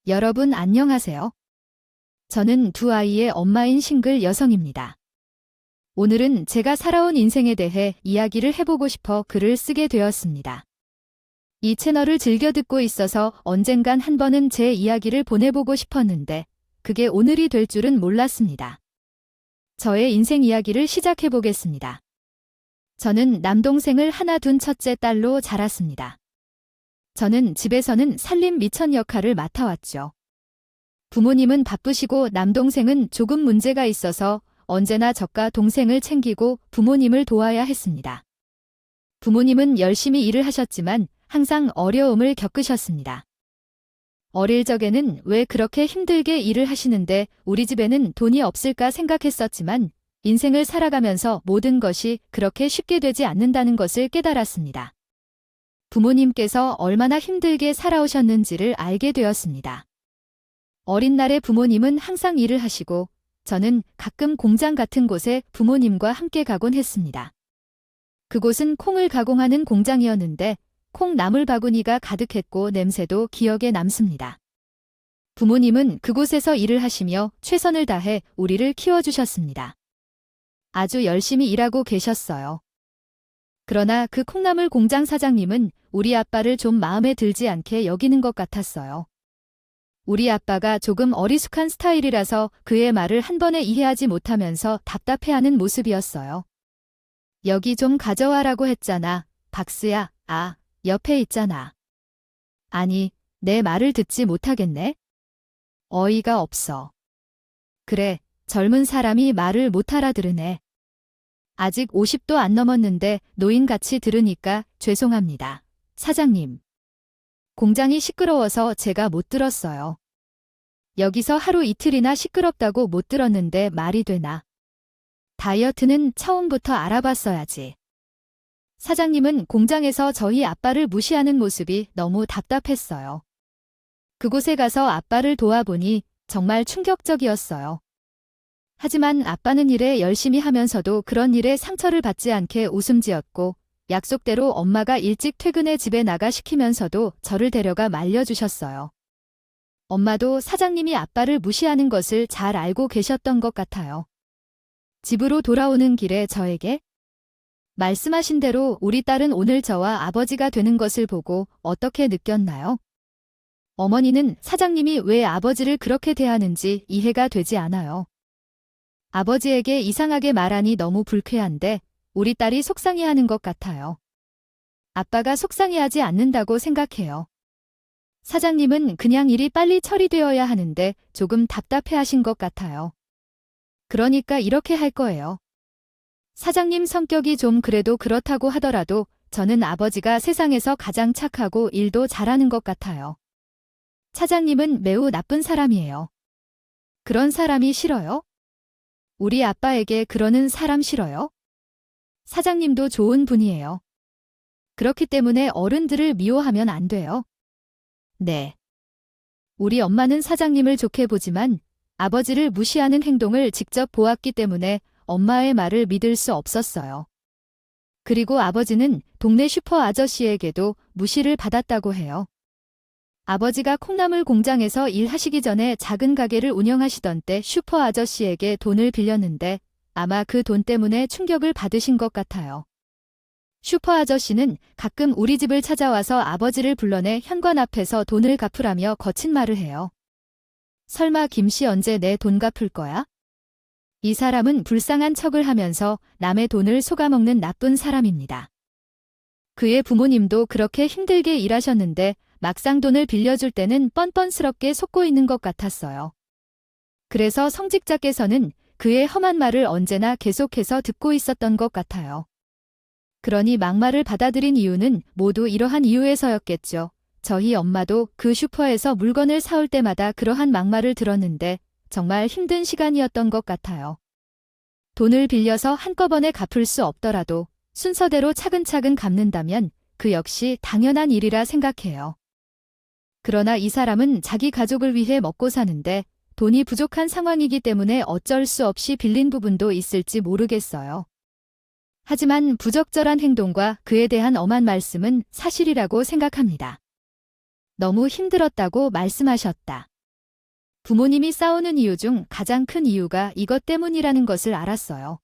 여러분 안녕하세요. 저는 두 아이의 엄마인 싱글 여성입니다. 오늘은 제가 살아온 인생에 대해 이야기를 해보고 싶어 글을 쓰게 되었습니다. 이 채널을 즐겨 듣고 있어서 언젠간 한 번은 제 이야기를 보내보고 싶었는데 그게 오늘이 될 줄은 몰랐습니다. 저의 인생 이야기를 시작해보겠습니다. 저는 남동생을 하나 둔 첫째 딸로 자랐습니다. 저는 집에서는 살림 미천 역할을 맡아왔죠. 부모님은 바쁘시고 남동생은 조금 문제가 있어서 언제나 저과 동생을 챙기고 부모님을 도와야 했습니다. 부모님은 열심히 일을 하셨지만 항상 어려움을 겪으셨습니다. 어릴 적에는 왜 그렇게 힘들게 일을 하시는데 우리 집에는 돈이 없을까 생각했었지만 인생을 살아가면서 모든 것이 그렇게 쉽게 되지 않는다는 것을 깨달았습니다. 부모님께서 얼마나 힘들게 살아오셨는지를 알게 되었습니다. 어린 날에 부모님은 항상 일을 하시고 저는 가끔 공장 같은 곳에 부모님과 함께 가곤 했습니다. 그곳은 콩을 가공하는 공장이었는데 콩나물 바구니가 가득했고 냄새도 기억에 남습니다. 부모님은 그곳에서 일을 하시며 최선을 다해 우리를 키워주셨습니다. 아주 열심히 일하고 계셨어요. 그러나 그 콩나물 공장 사장님은 우리 아빠를 좀 마음에 들지 않게 여기는 것 같았어요. 우리 아빠가 조금 어리숙한 스타일이라서 그의 말을 한 번에 이해하지 못하면서 답답해하는 모습이었어요. 여기 좀 가져와라고 했잖아. 박스야, 옆에 있잖아. 아니, 내 말을 듣지 못하겠네? 어이가 없어. 그래, 젊은 사람이 말을 못 알아들으네. 아직 50도 안 넘었는데 노인같이 들으니까 죄송합니다. 사장님. 공장이 시끄러워서 제가 못 들었어요. 여기서 하루 이틀이나 시끄럽다고 못 들었는데 말이 되나. 다이어트는 처음부터 알아봤어야지. 사장님은 공장에서 저희 아빠를 무시하는 모습이 너무 답답했어요. 그곳에 가서 아빠를 도와보니 정말 충격적이었어요. 하지만 아빠는 일에 열심히 하면서도 그런 일에 상처를 받지 않게 웃음 지었고 약속대로 엄마가 일찍 퇴근해 집에 나가 시키면서도 저를 데려가 말려주셨어요. 엄마도 사장님이 아빠를 무시하는 것을 잘 알고 계셨던 것 같아요. 집으로 돌아오는 길에 저에게 말씀하신 대로 우리 딸은 오늘 저와 아버지가 되는 것을 보고 어떻게 느꼈나요? 어머니는 사장님이 왜 아버지를 그렇게 대하는지 이해가 되지 않아요. 아버지에게 이상하게 말하니 너무 불쾌한데 우리 딸이 속상해하는 것 같아요. 아빠가 속상해하지 않는다고 생각해요. 사장님은 그냥 일이 빨리 처리되어야 하는데 조금 답답해하신 것 같아요. 그러니까 이렇게 할 거예요. 사장님 성격이 좀 그래도 그렇다고 하더라도 저는 아버지가 세상에서 가장 착하고 일도 잘하는 것 같아요. 차장님은 매우 나쁜 사람이에요. 그런 사람이 싫어요? 우리 아빠에게 그러는 사람 싫어요? 사장님도 좋은 분이에요. 그렇기 때문에 어른들을 미워하면 안 돼요. 네. 우리 엄마는 사장님을 좋게 보지만 아버지를 무시하는 행동을 직접 보았기 때문에 엄마의 말을 믿을 수 없었어요. 그리고 아버지는 동네 슈퍼 아저씨에게도 무시를 받았다고 해요. 아버지가 콩나물 공장에서 일하시기 전에 작은 가게를 운영하시던 때 슈퍼 아저씨에게 돈을 빌렸는데 아마 그 돈 때문에 충격을 받으신 것 같아요. 슈퍼 아저씨는 가끔 우리 집을 찾아와서 아버지를 불러내 현관 앞에서 돈을 갚으라며 거친 말을 해요. 설마 김씨 언제 내 돈 갚을 거야? 이 사람은 불쌍한 척을 하면서 남의 돈을 속아먹는 나쁜 사람입니다. 그의 부모님도 그렇게 힘들게 일하셨는데 막상 돈을 빌려줄 때는 뻔뻔스럽게 속고 있는 것 같았어요. 그래서 성직자께서는 그의 험한 말을 언제나 계속해서 듣고 있었던 것 같아요. 그러니 막말을 받아들인 이유는 모두 이러한 이유에서였겠죠. 저희 엄마도 그 슈퍼에서 물건을 사올 때마다 그러한 막말을 들었는데 정말 힘든 시간이었던 것 같아요. 돈을 빌려서 한꺼번에 갚을 수 없더라도 순서대로 차근차근 갚는다면 그 역시 당연한 일이라 생각해요. 그러나 이 사람은 자기 가족을 위해 먹고 사는데 돈이 부족한 상황이기 때문에 어쩔 수 없이 빌린 부분도 있을지 모르겠어요. 하지만 부적절한 행동과 그에 대한 엄한 말씀은 사실이라고 생각합니다. 너무 힘들었다고 말씀하셨다. 부모님이 싸우는 이유 중 가장 큰 이유가 이것 때문이라는 것을 알았어요.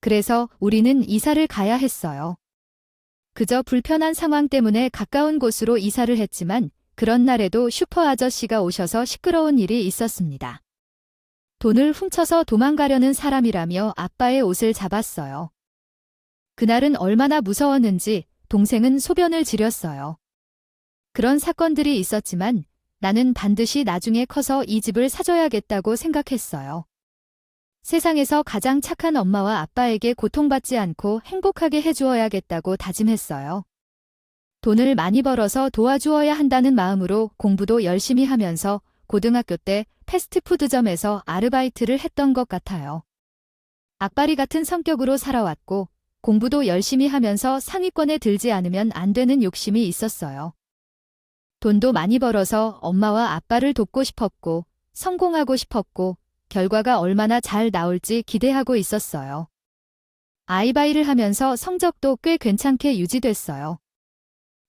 그래서 우리는 이사를 가야 했어요. 그저 불편한 상황 때문에 가까운 곳으로 이사를 했지만 그런 날에도 슈퍼 아저씨가 오셔서 시끄러운 일이 있었습니다. 돈을 훔쳐서 도망가려는 사람이라며 아빠의 옷을 잡았어요. 그날은 얼마나 무서웠는지 동생은 소변을 지렸어요. 그런 사건들이 있었지만 나는 반드시 나중에 커서 이 집을 사줘야겠다고 생각했어요. 세상에서 가장 착한 엄마와 아빠에게 고통받지 않고 행복하게 해주어야겠다고 다짐했어요. 돈을 많이 벌어서 도와주어야 한다는 마음으로 공부도 열심히 하면서 고등학교 때 패스트푸드점에서 아르바이트를 했던 것 같아요. 악바리 같은 성격으로 살아왔고 공부도 열심히 하면서 상위권에 들지 않으면 안 되는 욕심이 있었어요. 돈도 많이 벌어서 엄마와 아빠를 돕고 싶었고 성공하고 싶었고 결과가 얼마나 잘 나올지 기대하고 있었어요. 아이바이를 하면서 성적도 꽤 괜찮게 유지됐어요.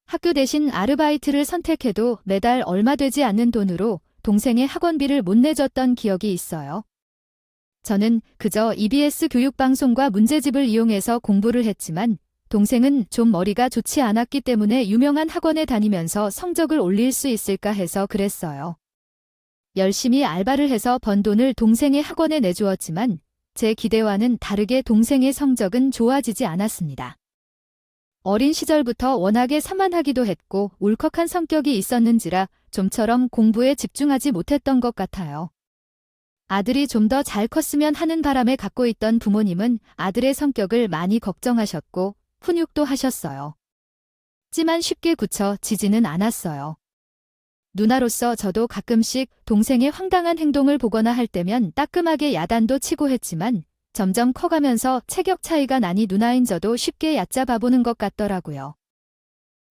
학교 대신 아르바이트를 선택해도 매달 얼마 되지 않는 돈으로 동생의 학원비를 못 내줬던 기억이 있어요. 저는 그저 EBS 교육방송과 문제집을 이용해서 공부를 했지만 동생은 좀 머리가 좋지 않았기 때문에 유명한 학원에 다니면서 성적을 올릴 수 있을까 해서 그랬어요. 열심히 알바를 해서 번 돈을 동생의 학원에 내주었지만 제 기대와는 다르게 동생의 성적은 좋아지지 않았습니다. 어린 시절부터 워낙에 산만하기도 했고 울컥한 성격이 있었는지라 좀처럼 공부에 집중하지 못했던 것 같아요. 아들이 좀 더 잘 컸으면 하는 바람에 갖고 있던 부모님은 아들의 성격을 많이 걱정하셨고 훈육도 하셨어요. 하지만 쉽게 굳혀지지는 않았어요. 누나로서 저도 가끔씩 동생의 황당한 행동을 보거나 할 때면 따끔하게 야단도 치고 했지만 점점 커가면서 체격 차이가 나니 누나인 저도 쉽게 얕잡아보는 것 같더라고요.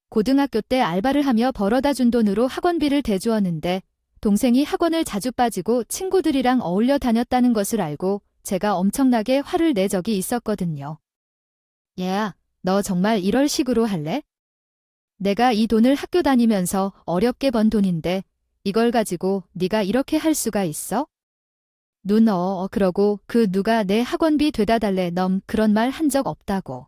고등학교 때 알바를 하며 벌어다 준 돈으로 학원비를 대주었는데 동생이 학원을 자주 빠지고 친구들이랑 어울려 다녔다는 것을 알고 제가 엄청나게 화를 내 적이 있었거든요. 얘야, 너 정말 이럴 식으로 할래? 내가 이 돈을 학교 다니면서 어렵게 번 돈인데 이걸 가지고 네가 이렇게 할 수가 있어? 그러고 그 누가 내 학원비 되다 달래 넌 그런 말 한 적 없다고.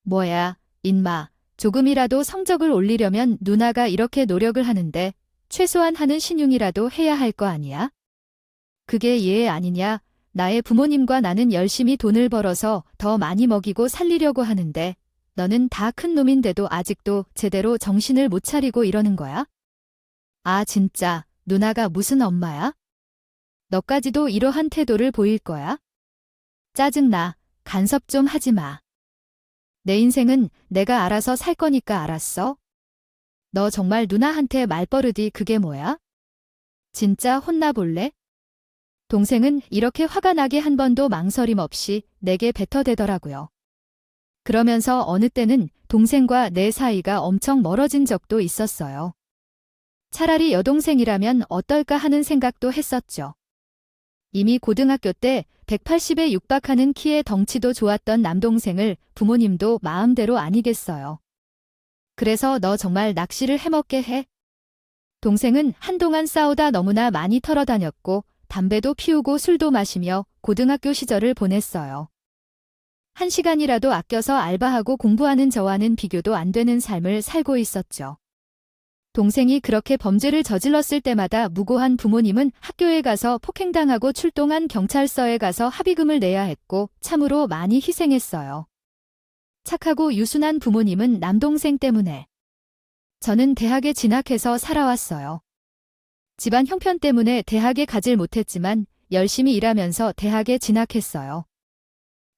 뭐야, 인마. 조금이라도 성적을 올리려면 누나가 이렇게 노력을 하는데 최소한 하는 신용이라도 해야 할 거 아니야? 그게 예의 아니냐? 나의 부모님과 나는 열심히 돈을 벌어서 더 많이 먹이고 살리려고 하는데 너는 다 큰 놈인데도 아직도 제대로 정신을 못 차리고 이러는 거야? 아 진짜 누나가 무슨 엄마야? 너까지도 이러한 태도를 보일 거야? 짜증나. 간섭 좀 하지 마. 내 인생은 내가 알아서 살 거니까 알았어? 너 정말 누나한테 말버릇이 그게 뭐야? 진짜 혼나볼래? 동생은 이렇게 화가 나게 한 번도 망설임 없이 내게 뱉어대더라고요. 그러면서 어느 때는 동생과 내 사이가 엄청 멀어진 적도 있었어요. 차라리 여동생이라면 어떨까 하는 생각도 했었죠. 이미 고등학교 때 180에 육박하는 키에 덩치도 좋았던 남동생을 부모님도 마음대로 아니겠어요. 그래서 너 정말 낚시를 해먹게 해? 동생은 한동안 싸우다 너무나 많이 털어다녔고 담배도 피우고 술도 마시며 고등학교 시절을 보냈어요. 1시간이라도 아껴서 알바하고 공부하는 저와는 비교도 안 되는 삶을 살고 있었죠. 동생이 그렇게 범죄를 저질렀을 때마다 무고한 부모님은 학교에 가서 폭행당하고 출동한 경찰서에 가서 합의금을 내야 했고 참으로 많이 희생했어요. 착하고 유순한 부모님은 남동생 때문에. 저는 대학에 진학해서 살아왔어요. 집안 형편 때문에 대학에 가질 못했지만 열심히 일하면서 대학에 진학했어요.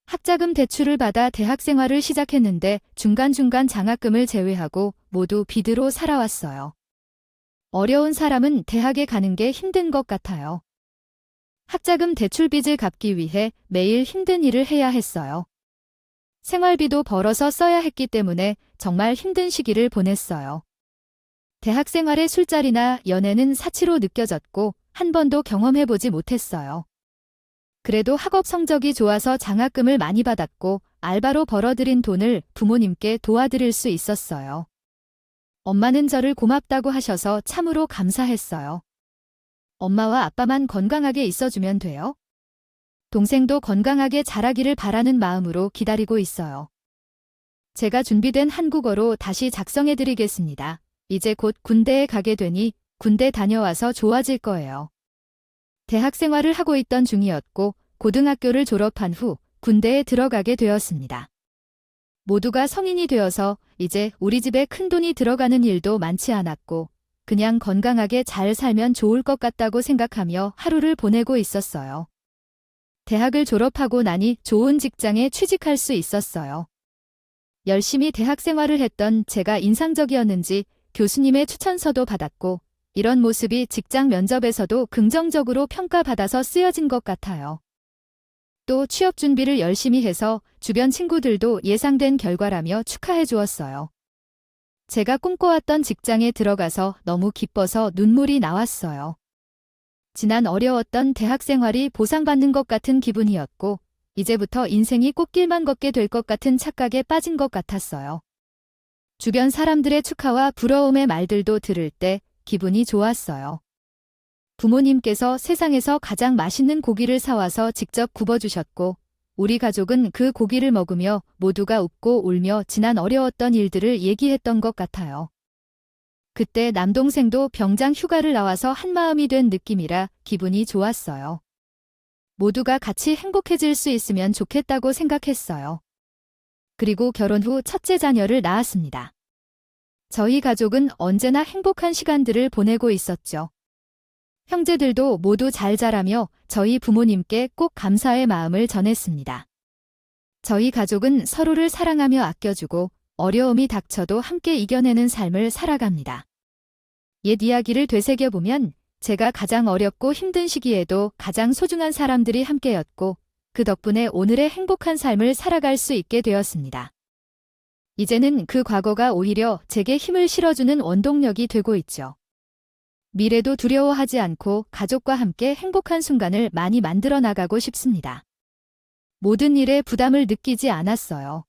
학자금 대출을 받아 대학 생활을 시작했는데 중간중간 장학금을 제외하고 모두 빚으로 살아왔어요. 어려운 사람은 대학에 가는 게 힘든 것 같아요. 학자금 대출 빚을 갚기 위해 매일 힘든 일을 해야 했어요. 생활비도 벌어서 써야 했기 때문에 정말 힘든 시기를 보냈어요. 대학 생활의 술자리나 연애는 사치로 느껴졌고 한 번도 경험해보지 못했어요. 그래도 학업 성적이 좋아서 장학금을 많이 받았고 알바로 벌어들인 돈을 부모님께 도와드릴 수 있었어요. 엄마는 저를 고맙다고 하셔서 참으로 감사했어요. 엄마와 아빠만 건강하게 있어주면 돼요. 동생도 건강하게 자라기를 바라는 마음으로 기다리고 있어요. 제가 준비된 한국어로 다시 작성해드리겠습니다. 이제 곧 군대에 가게 되니 군대 다녀와서 좋아질 거예요. 대학 생활을 하고 있던 중이었고 고등학교를 졸업한 후 군대에 들어가게 되었습니다. 모두가 성인이 되어서 이제 우리 집에 큰돈이 들어가는 일도 많지 않았고 그냥 건강하게 잘 살면 좋을 것 같다고 생각하며 하루를 보내고 있었어요. 대학을 졸업하고 나니 좋은 직장에 취직할 수 있었어요. 열심히 대학 생활을 했던 제가 인상적이었는지 교수님의 추천서도 받았고 이런 모습이 직장 면접에서도 긍정적으로 평가받아서 쓰여진 것 같아요. 또 취업 준비를 열심히 해서 주변 친구들도 예상된 결과라며 축하해 주었어요. 제가 꿈꿔왔던 직장에 들어가서 너무 기뻐서 눈물이 나왔어요. 지난 어려웠던 대학 생활이 보상받는 것 같은 기분이었고 이제부터 인생이 꽃길만 걷게 될 것 같은 착각에 빠진 것 같았어요. 주변 사람들의 축하와 부러움의 말들도 들을 때 기분이 좋았어요. 부모님께서 세상에서 가장 맛있는 고기를 사와서 직접 굽어주셨고 우리 가족은 그 고기를 먹으며 모두가 웃고 울며 지난 어려웠던 일들을 얘기했던 것 같아요. 그때 남동생도 병장 휴가를 나와서 한마음이 된 느낌이라 기분이 좋았어요. 모두가 같이 행복해질 수 있으면 좋겠다고 생각했어요. 그리고 결혼 후 첫째 자녀를 낳았습니다. 저희 가족은 언제나 행복한 시간들을 보내고 있었죠. 형제들도 모두 잘 자라며 저희 부모님께 꼭 감사의 마음을 전했습니다. 저희 가족은 서로를 사랑하며 아껴주고 어려움이 닥쳐도 함께 이겨내는 삶을 살아갑니다. 옛 이야기를 되새겨보면 제가 가장 어렵고 힘든 시기에도 가장 소중한 사람들이 함께였고 그 덕분에 오늘의 행복한 삶을 살아갈 수 있게 되었습니다. 이제는 그 과거가 오히려 제게 힘을 실어주는 원동력이 되고 있죠. 미래도 두려워하지 않고 가족과 함께 행복한 순간을 많이 만들어 나가고 싶습니다. 모든 일에 부담을 느끼지 않았어요.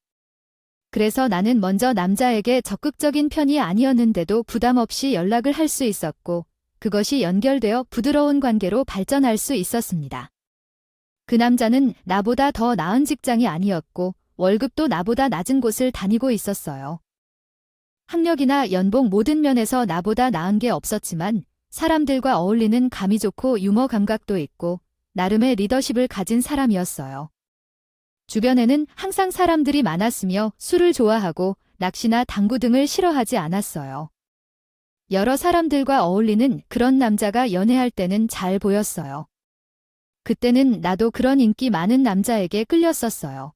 그래서 나는 먼저 남자에게 적극적인 편이 아니었는데도 부담 없이 연락을 할 수 있었고 그것이 연결되어 부드러운 관계로 발전할 수 있었습니다. 그 남자는 나보다 더 나은 직장이 아니었고 월급도 나보다 낮은 곳을 다니고 있었어요. 학력이나 연봉 모든 면에서 나보다 나은 게 없었지만 사람들과 어울리는 감이 좋고 유머 감각도 있고 나름의 리더십을 가진 사람이었어요. 주변에는 항상 사람들이 많았으며 술을 좋아하고 낚시나 당구 등을 싫어하지 않았어요. 여러 사람들과 어울리는 그런 남자가 연애할 때는 잘 보였어요. 그때는 나도 그런 인기 많은 남자에게 끌렸었어요.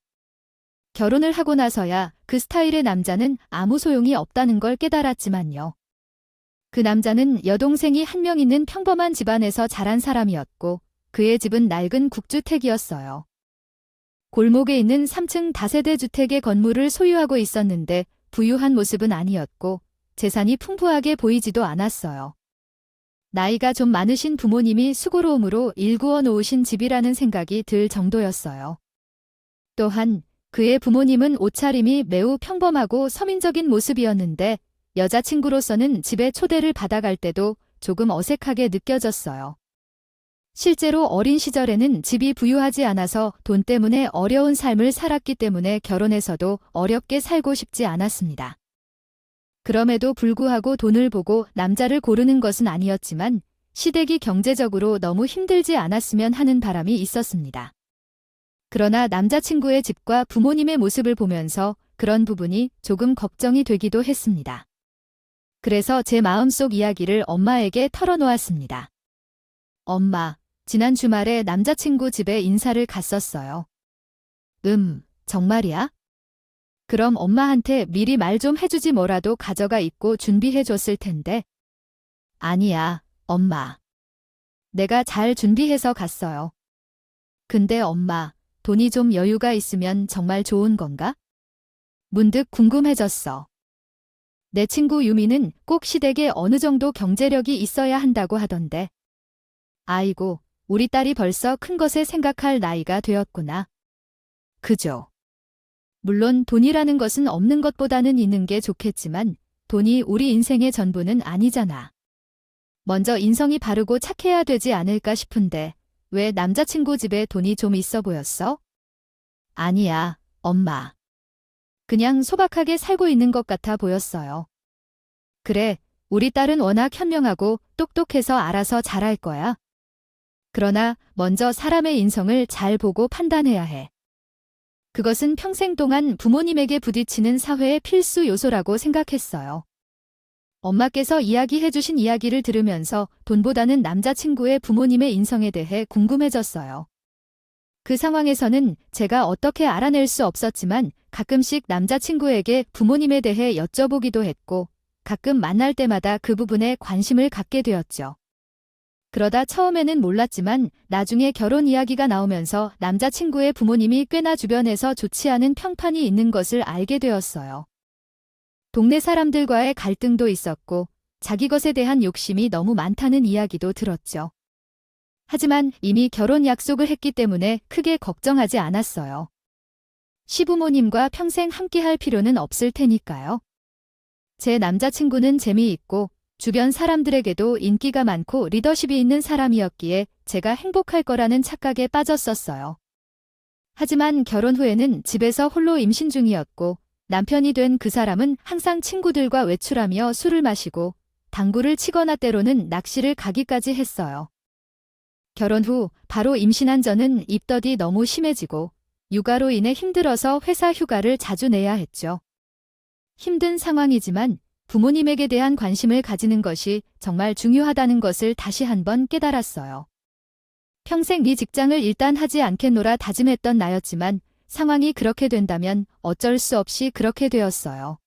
결혼을 하고 나서야 그 스타일의 남자는 아무 소용이 없다는 걸 깨달았지만요. 그 남자는 여동생이 한 명 있는 평범한 집안에서 자란 사람이었고 그의 집은 낡은 국주택이었어요. 골목에 있는 3층 다세대 주택의 건물을 소유하고 있었는데 부유한 모습은 아니었고 재산이 풍부하게 보이지도 않았어요. 나이가 좀 많으신 부모님이 수고로움으로 일구어 놓으신 집이라는 생각이 들 정도였어요. 또한 그의 부모님은 옷차림이 매우 평범하고 서민적인 모습이었는데 여자친구로서는 집에 초대를 받아갈 때도 조금 어색하게 느껴졌어요. 실제로 어린 시절에는 집이 부유하지 않아서 돈 때문에 어려운 삶을 살았기 때문에 결혼해서도 어렵게 살고 싶지 않았습니다. 그럼에도 불구하고 돈을 보고 남자를 고르는 것은 아니었지만 시댁이 경제적으로 너무 힘들지 않았으면 하는 바람이 있었습니다. 그러나 남자친구의 집과 부모님의 모습을 보면서 그런 부분이 조금 걱정이 되기도 했습니다. 그래서 제 마음속 이야기를 엄마에게 털어놓았습니다. 엄마, 지난 주말에 남자친구 집에 인사를 갔었어요. 정말이야? 그럼 엄마한테 미리 말 좀 해주지 뭐라도 가져가 입고 준비해줬을 텐데. 아니야, 엄마. 내가 잘 준비해서 갔어요. 근데 엄마, 돈이 좀 여유가 있으면 정말 좋은 건가? 문득 궁금해졌어. 내 친구 유미는 꼭 시댁에 어느 정도 경제력이 있어야 한다고 하던데. 아이고, 우리 딸이 벌써 큰 것에 생각할 나이가 되었구나. 그죠. 물론 돈이라는 것은 없는 것보다는 있는 게 좋겠지만 돈이 우리 인생의 전부는 아니잖아. 먼저 인성이 바르고 착해야 되지 않을까 싶은데 왜 남자친구 집에 돈이 좀 있어 보였어? 아니야, 엄마. 그냥 소박하게 살고 있는 것 같아 보였어요. 그래, 우리 딸은 워낙 현명하고 똑똑해서 알아서 잘할 거야. 그러나 먼저 사람의 인성을 잘 보고 판단해야 해. 그것은 평생 동안 부모님에게 부딪히는 사회의 필수 요소라고 생각했어요. 엄마께서 이야기해 주신 이야기를 들으면서 돈보다는 남자친구의 부모님의 인성에 대해 궁금해졌어요. 그 상황에서는 제가 어떻게 알아낼 수 없었지만 가끔씩 남자친구에게 부모님에 대해 여쭤보기도 했고 가끔 만날 때마다 그 부분에 관심을 갖게 되었죠. 그러다 처음에는 몰랐지만 나중에 결혼 이야기가 나오면서 남자친구의 부모님이 꽤나 주변에서 좋지 않은 평판이 있는 것을 알게 되었어요. 동네 사람들과의 갈등도 있었고 자기 것에 대한 욕심이 너무 많다는 이야기도 들었죠. 하지만 이미 결혼 약속을 했기 때문에 크게 걱정하지 않았어요. 시부모님과 평생 함께할 필요는 없을 테니까요. 제 남자친구는 재미있고 주변 사람들에게도 인기가 많고 리더십이 있는 사람이었기에 제가 행복할 거라는 착각에 빠졌었어요. 하지만 결혼 후에는 집에서 홀로 임신 중이었고 남편이 된 그 사람은 항상 친구들과 외출하며 술을 마시고 당구를 치거나 때로는 낚시를 가기까지 했어요. 결혼 후 바로 임신한 저는 입덧이 너무 심해지고 육아로 인해 힘들어서 회사 휴가를 자주 내야 했죠. 힘든 상황이지만 부모님에게 대한 관심을 가지는 것이 정말 중요하다는 것을 다시 한번 깨달았어요. 평생 네 직장을 일단 하지 않겠노라 다짐했던 나였지만 상황이 그렇게 된다면 어쩔 수 없이 그렇게 되었어요.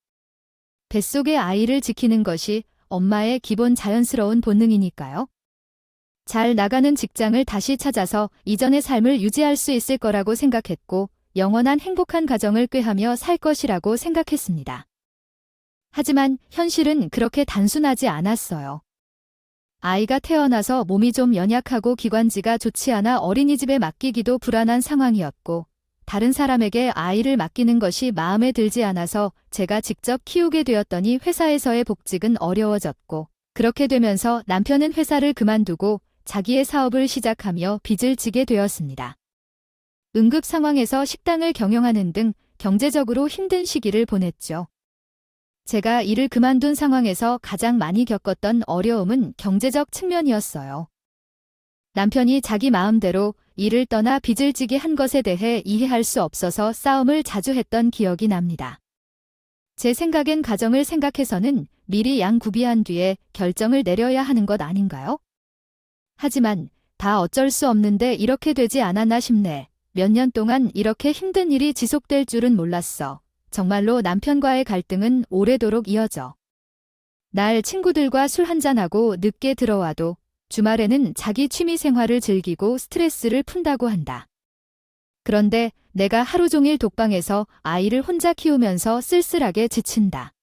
뱃속의 아이를 지키는 것이 엄마의 기본 자연스러운 본능이니까요. 잘 나가는 직장을 다시 찾아서 이전의 삶을 유지할 수 있을 거라고 생각했고 영원한 행복한 가정을 꾀하며 살 것이라고 생각했습니다. 하지만 현실은 그렇게 단순하지 않았어요. 아이가 태어나서 몸이 좀 연약하고 기관지가 좋지 않아 어린이집에 맡기기도 불안한 상황이었고 다른 사람에게 아이를 맡기는 것이 마음에 들지 않아서 제가 직접 키우게 되었더니 회사에서의 복직은 어려워졌고 그렇게 되면서 남편은 회사를 그만두고 자기의 사업을 시작하며 빚을 지게 되었습니다. 응급 상황에서 식당을 경영하는 등 경제적으로 힘든 시기를 보냈죠. 제가 일을 그만둔 상황에서 가장 많이 겪었던 어려움은 경제적 측면이었어요. 남편이 자기 마음대로 일을 떠나 빚을 지게 한 것에 대해 이해할 수 없어서 싸움을 자주 했던 기억이 납니다. 제 생각엔 가정을 생각해서는 미리 양구비한 뒤에 결정을 내려야 하는 것 아닌가요? 하지만 다 어쩔 수 없는데 이렇게 되지 않았나 싶네. 몇 년 동안 이렇게 힘든 일이 지속될 줄은 몰랐어. 정말로 남편과의 갈등은 오래도록 이어져. 날 친구들과 술 한잔하고 늦게 들어와도 주말에는 자기 취미 생활을 즐기고 스트레스를 푼다고 한다. 그런데 내가 하루 종일 독방에서 아이를 혼자 키우면서 쓸쓸하게 지친다.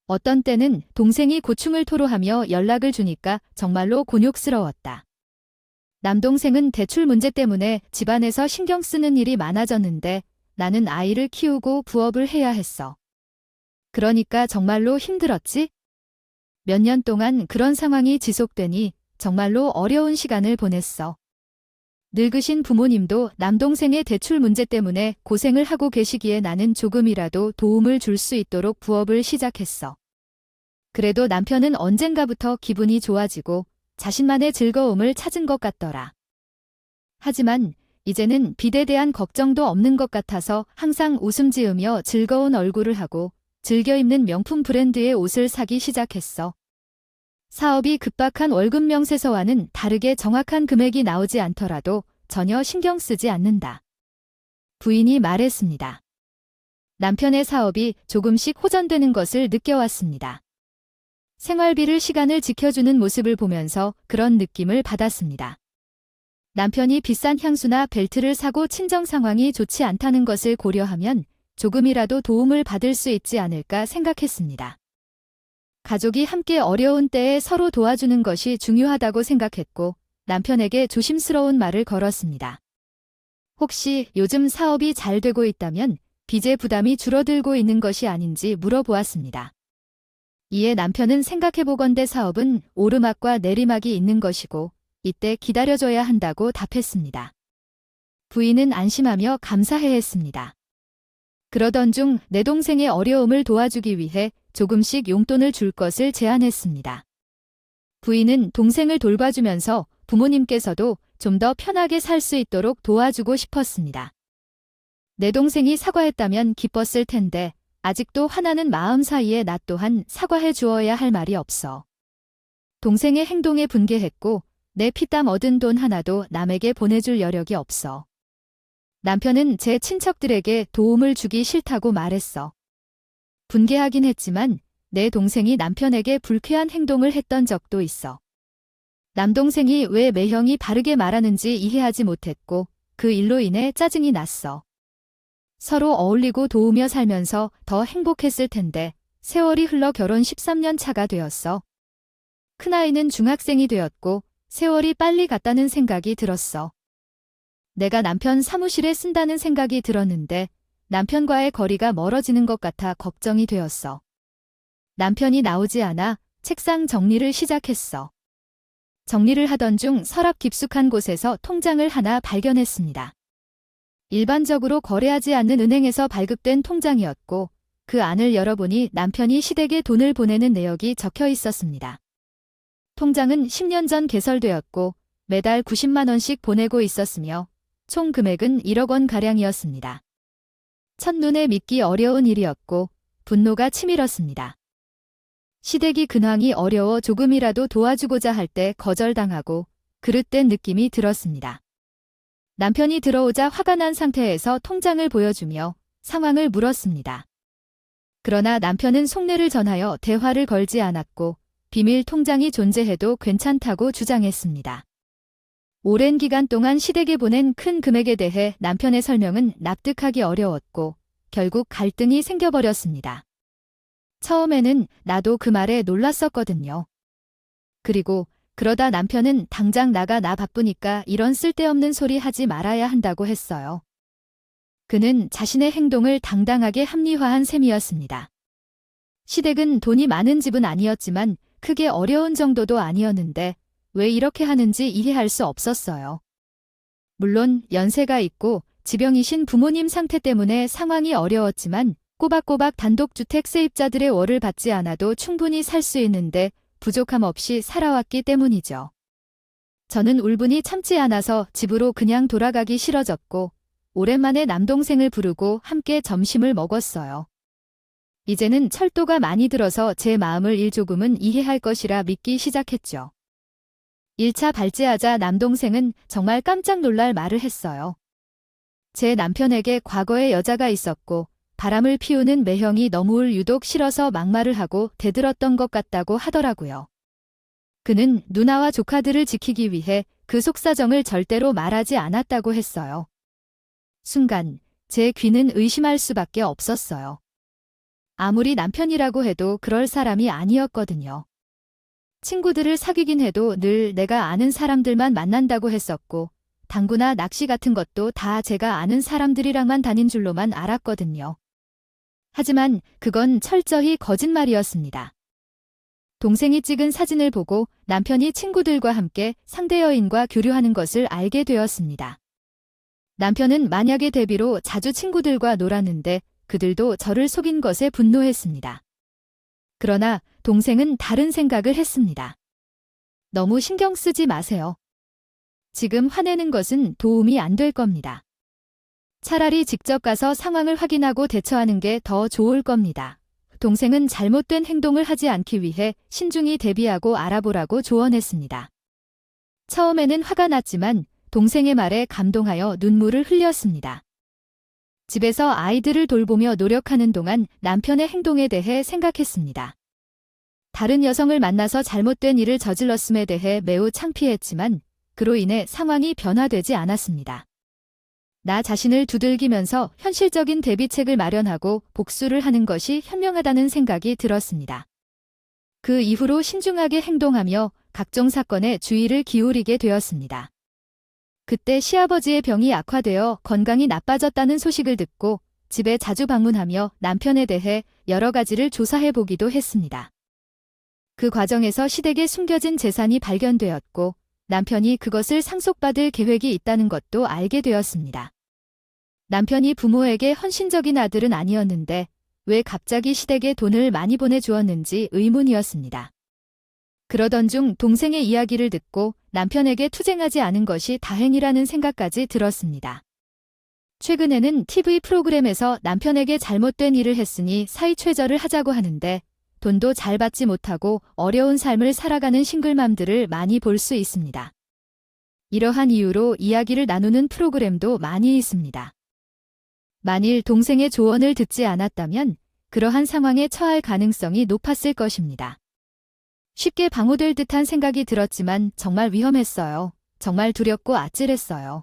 어떤 때는 동생이 고충을 토로하며 연락을 주니까 정말로 곤욕스러웠다. 남동생은 대출 문제 때문에 집안에서 신경 쓰는 일이 많아졌는데 나는 아이를 키우고 부업을 해야 했어. 그러니까 정말로 힘들었지? 몇 년 동안 그런 상황이 지속되니 정말로 어려운 시간을 보냈어. 늙으신 부모님도 남동생의 대출 문제 때문에 고생을 하고 계시기에 나는 조금이라도 도움을 줄 수 있도록 부업을 시작했어. 그래도 남편은 언젠가부터 기분이 좋아지고 자신만의 즐거움을 찾은 것 같더라. 하지만 이제는 빚에 대한 걱정도 없는 것 같아서 항상 웃음 지으며 즐거운 얼굴을 하고 즐겨 입는 명품 브랜드의 옷을 사기 시작했어. 사업이 급박한 월급 명세서와는 다르게 정확한 금액이 나오지 않더라도 전혀 신경 쓰지 않는다. 부인이 말했습니다. 남편의 사업이 조금씩 호전되는 것을 느껴왔습니다. 생활비를 시간을 지켜주는 모습을 보면서 그런 느낌을 받았습니다. 남편이 비싼 향수나 벨트를 사고 친정 상황이 좋지 않다는 것을 고려하면 조금이라도 도움을 받을 수 있지 않을까 생각했습니다. 가족이 함께 어려운 때에 서로 도와주는 것이 중요하다고 생각했고 남편에게 조심스러운 말을 걸었습니다. 혹시 요즘 사업이 잘 되고 있다면 빚의 부담이 줄어들고 있는 것이 아닌지 물어보았습니다. 이에 남편은 생각해보건대 사업은 오르막과 내리막이 있는 것이고 이때 기다려줘야 한다고 답했습니다. 부인은 안심하며 감사해했습니다. 그러던 중 내 동생의 어려움을 도와주기 위해 조금씩 용돈을 줄 것을 제안했습니다. 부인은 동생을 돌봐주면서 부모님께서도 좀 더 편하게 살 수 있도록 도와주고 싶었습니다. 내 동생이 사과했다면 기뻤을 텐데 아직도 화나는 마음 사이에 나 또한 사과해 주어야 할 말이 없어. 동생의 행동에 분개했고 내 피땀 얻은 돈 하나도 남에게 보내줄 여력이 없어. 남편은 제 친척들에게 도움을 주기 싫다고 말했어. 분개하긴 했지만 내 동생이 남편에게 불쾌한 행동을 했던 적도 있어. 남동생이 왜 매형이 바르게 말하는지 이해하지 못했고 그 일로 인해 짜증이 났어. 서로 어울리고 도우며 살면서 더 행복했을 텐데 세월이 흘러 결혼 13년 차가 되었어. 큰아이는 중학생이 되었고 세월이 빨리 갔다는 생각이 들었어. 내가 남편 사무실에 쓴다는 생각이 들었는데 남편과의 거리가 멀어지는 것 같아 걱정이 되었어. 남편이 나오지 않아 책상 정리를 시작했어. 정리를 하던 중 서랍 깊숙한 곳에서 통장을 하나 발견했습니다. 일반적으로 거래하지 않는 은행에서 발급된 통장이었고 그 안을 열어보니 남편이 시댁에 돈을 보내는 내역이 적혀 있었습니다. 통장은 10년 전 개설되었고 매달 90만 원씩 보내고 있었으며 총 금액은 1억 원가량이었습니다. 첫눈에 믿기 어려운 일이었고 분노가 치밀었습니다. 시댁이 근황이 어려워 조금이라도 도와주고자 할 때 거절당하고 그릇된 느낌이 들었습니다. 남편이 들어오자 화가 난 상태에서 통장을 보여주며 상황을 물었습니다. 그러나 남편은 속내를 전하여 대화를 걸지 않았고 비밀 통장이 존재해도 괜찮다고 주장했습니다. 오랜 기간 동안 시댁에 보낸 큰 금액에 대해 남편의 설명은 납득하기 어려웠고 결국 갈등이 생겨버렸습니다. 처음에는 나도 그 말에 놀랐었거든요. 그리고 그러다 남편은 당장 나가 나 바쁘니까 이런 쓸데없는 소리 하지 말아야 한다고 했어요. 그는 자신의 행동을 당당하게 합리화한 셈이었습니다. 시댁은 돈이 많은 집은 아니었지만 크게 어려운 정도도 아니었는데 왜 이렇게 하는지 이해할 수 없었어요. 물론 연세가 있고 지병이신 부모님 상태 때문에 상황이 어려웠지만 꼬박꼬박 단독주택 세입자들의 월을 받지 않아도 충분히 살 수 있는데 부족함 없이 살아왔기 때문이죠. 저는 울분이 참지 않아서 집으로 그냥 돌아가기 싫어졌고 오랜만에 남동생을 부르고 함께 점심을 먹었어요. 이제는 철도가 많이 들어서 제 마음을 일조금은 이해할 것이라 믿기 시작했죠. 1차 발제하자 남동생은 정말 깜짝 놀랄 말을 했어요. 제 남편에게 과거에 여자가 있었고 바람을 피우는 매형이 너무 유독 싫어서 막말을 하고 대들었던 것 같다고 하더라고요. 그는 누나와 조카들을 지키기 위해 그 속사정을 절대로 말하지 않았다고 했어요. 순간 제 귀는 의심할 수밖에 없었어요. 아무리 남편이라고 해도 그럴 사람이 아니었거든요. 친구들을 사귀긴 해도 늘 내가 아는 사람들만 만난다고 했었고 당구나 낚시 같은 것도 다 제가 아는 사람들이랑만 다닌 줄로만 알았거든요. 하지만 그건 철저히 거짓말이었습니다. 동생이 찍은 사진을 보고 남편이 친구들과 함께 상대 여인과 교류하는 것을 알게 되었습니다. 남편은 만약의 대비로 자주 친구들과 놀았는데 그들도 저를 속인 것에 분노했습니다. 그러나 동생은 다른 생각을 했습니다. 너무 신경 쓰지 마세요. 지금 화내는 것은 도움이 안 될 겁니다. 차라리 직접 가서 상황을 확인하고 대처하는 게 더 좋을 겁니다. 동생은 잘못된 행동을 하지 않기 위해 신중히 대비하고 알아보라고 조언했습니다. 처음에는 화가 났지만 동생의 말에 감동하여 눈물을 흘렸습니다. 집에서 아이들을 돌보며 노력하는 동안 남편의 행동에 대해 생각했습니다. 다른 여성을 만나서 잘못된 일을 저질렀음에 대해 매우 창피했지만 그로 인해 상황이 변화되지 않았습니다. 나 자신을 두들기면서 현실적인 대비책을 마련하고 복수를 하는 것이 현명하다는 생각이 들었습니다. 그 이후로 신중하게 행동하며 각종 사건에 주의를 기울이게 되었습니다. 그때 시아버지의 병이 악화되어 건강이 나빠졌다는 소식을 듣고 집에 자주 방문하며 남편에 대해 여러 가지를 조사해 보기도 했습니다. 그 과정에서 시댁에 숨겨진 재산이 발견되었고 남편이 그것을 상속받을 계획이 있다는 것도 알게 되었습니다. 남편이 부모에게 헌신적인 아들은 아니었는데 왜 갑자기 시댁에 돈을 많이 보내주었는지 의문이었습니다. 그러던 중 동생의 이야기를 듣고 남편에게 투쟁하지 않은 것이 다행이라는 생각까지 들었습니다. 최근에는 TV 프로그램에서 남편에게 잘못된 일을 했으니 사의최저를 하자고 하는데 돈도 잘 받지 못하고 어려운 삶을 살아가는 싱글맘들을 많이 볼 수 있습니다. 이러한 이유로 이야기를 나누는 프로그램도 많이 있습니다. 만일 동생의 조언을 듣지 않았다면 그러한 상황에 처할 가능성이 높았을 것입니다. 쉽게 방어될 듯한 생각이 들었지만 정말 위험했어요. 정말 두렵고 아찔했어요.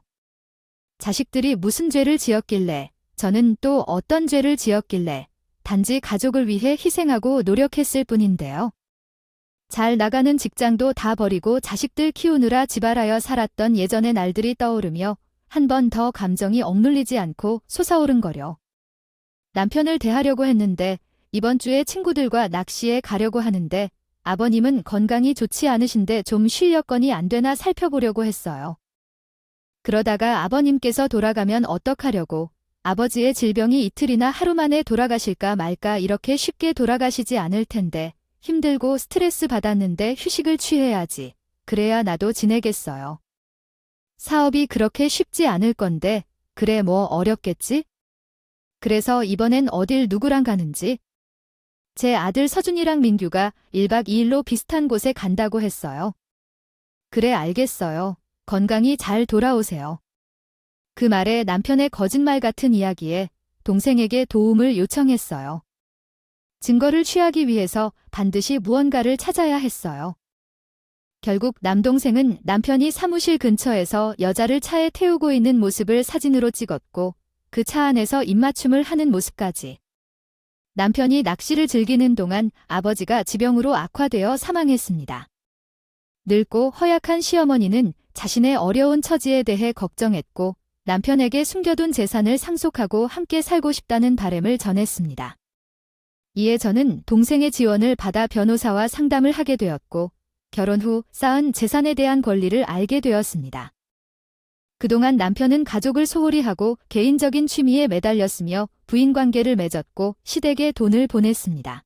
자식들이 무슨 죄를 지었길래, 저는 또 어떤 죄를 지었길래, 단지 가족을 위해 희생하고 노력했을 뿐인데요. 잘 나가는 직장도 다 버리고 자식들 키우느라 지발하여 살았던 예전의 날들이 떠오르며 한 번 더 감정이 억눌리지 않고 솟아오른거려. 남편을 대하려고 했는데 이번 주에 친구들과 낚시에 가려고 하는데 아버님은 건강이 좋지 않으신데 좀 쉴 여건이 안 되나 살펴보려고 했어요. 그러다가 아버님께서 돌아가면 어떡하려고, 아버지의 질병이 이틀이나 하루 만에 돌아가실까 말까 이렇게 쉽게 돌아가시지 않을 텐데 힘들고 스트레스 받았는데 휴식을 취해야지. 그래야 나도 지내겠어요. 사업이 그렇게 쉽지 않을 건데 그래 뭐 어렵겠지? 그래서 이번엔 어딜 누구랑 가는지? 제 아들 서준이랑 민규가 1박 2일로 비슷한 곳에 간다고 했어요. 그래 알겠어요. 건강히 잘 돌아오세요. 그 말에 남편의 거짓말 같은 이야기에 동생에게 도움을 요청했어요. 증거를 취하기 위해서 반드시 무언가를 찾아야 했어요. 결국 남동생은 남편이 사무실 근처에서 여자를 차에 태우고 있는 모습을 사진으로 찍었고 그 차 안에서 입맞춤을 하는 모습까지. 남편이 낚시를 즐기는 동안 아버지가 지병으로 악화되어 사망했습니다. 늙고 허약한 시어머니는 자신의 어려운 처지에 대해 걱정했고 남편에게 숨겨둔 재산을 상속하고 함께 살고 싶다는 바람을 전했습니다. 이에 저는 동생의 지원을 받아 변호사와 상담을 하게 되었고 결혼 후 쌓은 재산에 대한 권리를 알게 되었습니다. 그동안 남편은 가족을 소홀히 하고 개인적인 취미에 매달렸으며 부인관계를 맺었고 시댁에 돈을 보냈습니다.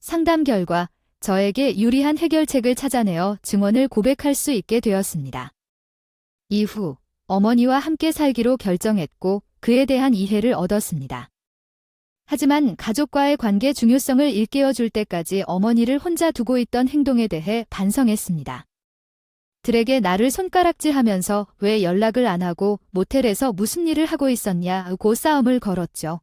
상담 결과 저에게 유리한 해결책을 찾아내어 증언을 고백할 수 있게 되었습니다. 이후 어머니와 함께 살기로 결정했고 그에 대한 이해를 얻었습니다. 하지만 가족과의 관계 중요성을 일깨워줄 때까지 어머니를 혼자 두고 있던 행동에 대해 반성했습니다. 들에게 나를 손가락질하면서 왜 연락을 안 하고 모텔에서 무슨 일을 하고 있었냐고 싸움을 걸었죠.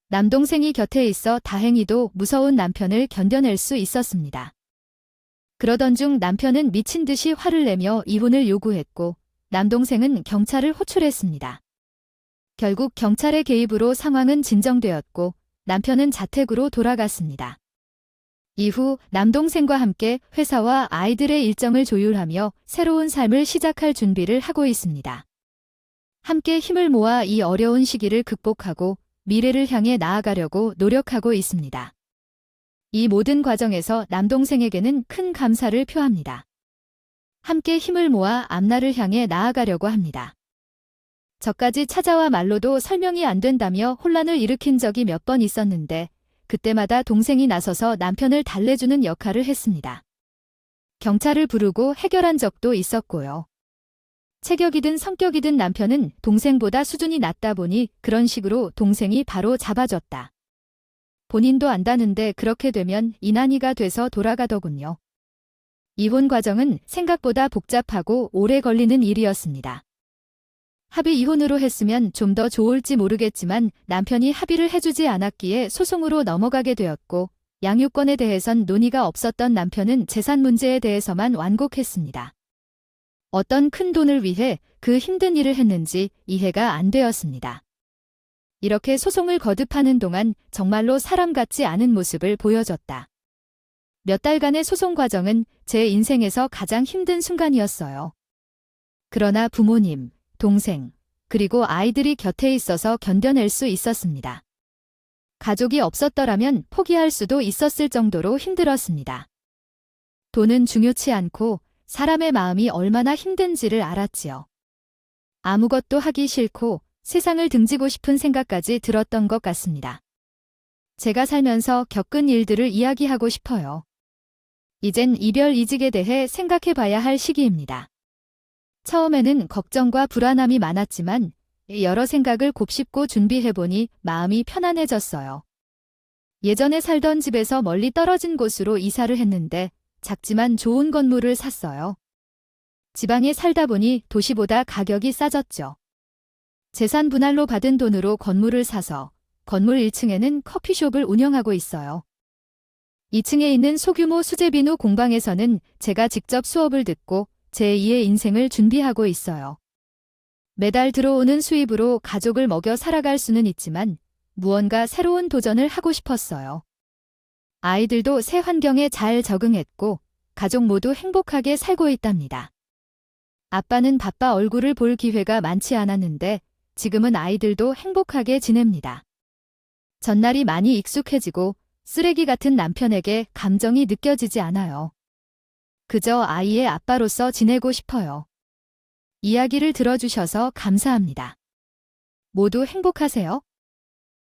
남동생이 곁에 있어 다행히도 무서운 남편을 견뎌낼 수 있었습니다. 그러던 중 남편은 미친 듯이 화를 내며 이혼을 요구했고 남동생은 경찰을 호출했습니다. 결국 경찰의 개입으로 상황은 진정되었고 남편은 자택으로 돌아갔습니다. 이후 남동생과 함께 회사와 아이들의 일정을 조율하며 새로운 삶을 시작할 준비를 하고 있습니다. 함께 힘을 모아 이 어려운 시기를 극복하고 미래를 향해 나아가려고 노력하고 있습니다. 이 모든 과정에서 남동생에게는 큰 감사를 표합니다. 함께 힘을 모아 앞날을 향해 나아가려고 합니다. 저까지 찾아와 말로도 설명이 안 된다며 혼란을 일으킨 적이 몇 번 있었는데 그때마다 동생이 나서서 남편을 달래주는 역할을 했습니다. 경찰을 부르고 해결한 적도 있었고요. 체격이든 성격이든 남편은 동생보다 수준이 낮다 보니 그런 식으로 동생이 바로 잡아줬다. 본인도 안다는데 그렇게 되면 이난이가 돼서 돌아가더군요. 이혼 과정은 생각보다 복잡하고 오래 걸리는 일이었습니다. 합의 이혼으로 했으면 좀 더 좋을지 모르겠지만 남편이 합의를 해주지 않았기에 소송으로 넘어가게 되었고 양육권에 대해선 논의가 없었던 남편은 재산 문제에 대해서만 완곡했습니다. 어떤 큰 돈을 위해 그 힘든 일을 했는지 이해가 안 되었습니다. 이렇게 소송을 거듭하는 동안 정말로 사람 같지 않은 모습을 보여줬다. 몇 달간의 소송 과정은 제 인생에서 가장 힘든 순간이었어요. 그러나 부모님, 동생, 그리고 아이들이 곁에 있어서 견뎌낼 수 있었습니다. 가족이 없었더라면 포기할 수도 있었을 정도로 힘들었습니다. 돈은 중요치 않고 사람의 마음이 얼마나 힘든지를 알았지요. 아무것도 하기 싫고 세상을 등지고 싶은 생각까지 들었던 것 같습니다. 제가 살면서 겪은 일들을 이야기하고 싶어요. 이젠 이별 이직에 대해 생각해 봐야 할 시기입니다. 처음에는 걱정과 불안함이 많았지만 여러 생각을 곱씹고 준비해보니 마음이 편안해졌어요. 예전에 살던 집에서 멀리 떨어진 곳으로 이사를 했는데 작지만 좋은 건물을 샀어요. 지방에 살다 보니 도시보다 가격이 싸졌죠. 재산 분할로 받은 돈으로 건물을 사서 건물 1층에는 커피숍을 운영하고 있어요. 2층에 있는 소규모 수제 비누 공방에서는 제가 직접 수업을 듣고 제2의 인생을 준비하고 있어요. 매달 들어오는 수입으로 가족을 먹여 살아갈 수는 있지만 무언가 새로운 도전을 하고 싶었어요. 아이들도 새 환경에 잘 적응했고 가족 모두 행복하게 살고 있답니다. 아빠는 바빠 얼굴을 볼 기회가 많지 않았는데 지금은 아이들도 행복하게 지냅니다. 전날이 많이 익숙해지고 쓰레기 같은 남편에게 감정이 느껴지지 않아요. 그저 아이의 아빠로서 지내고 싶어요. 이야기를 들어주셔서 감사합니다. 모두 행복하세요.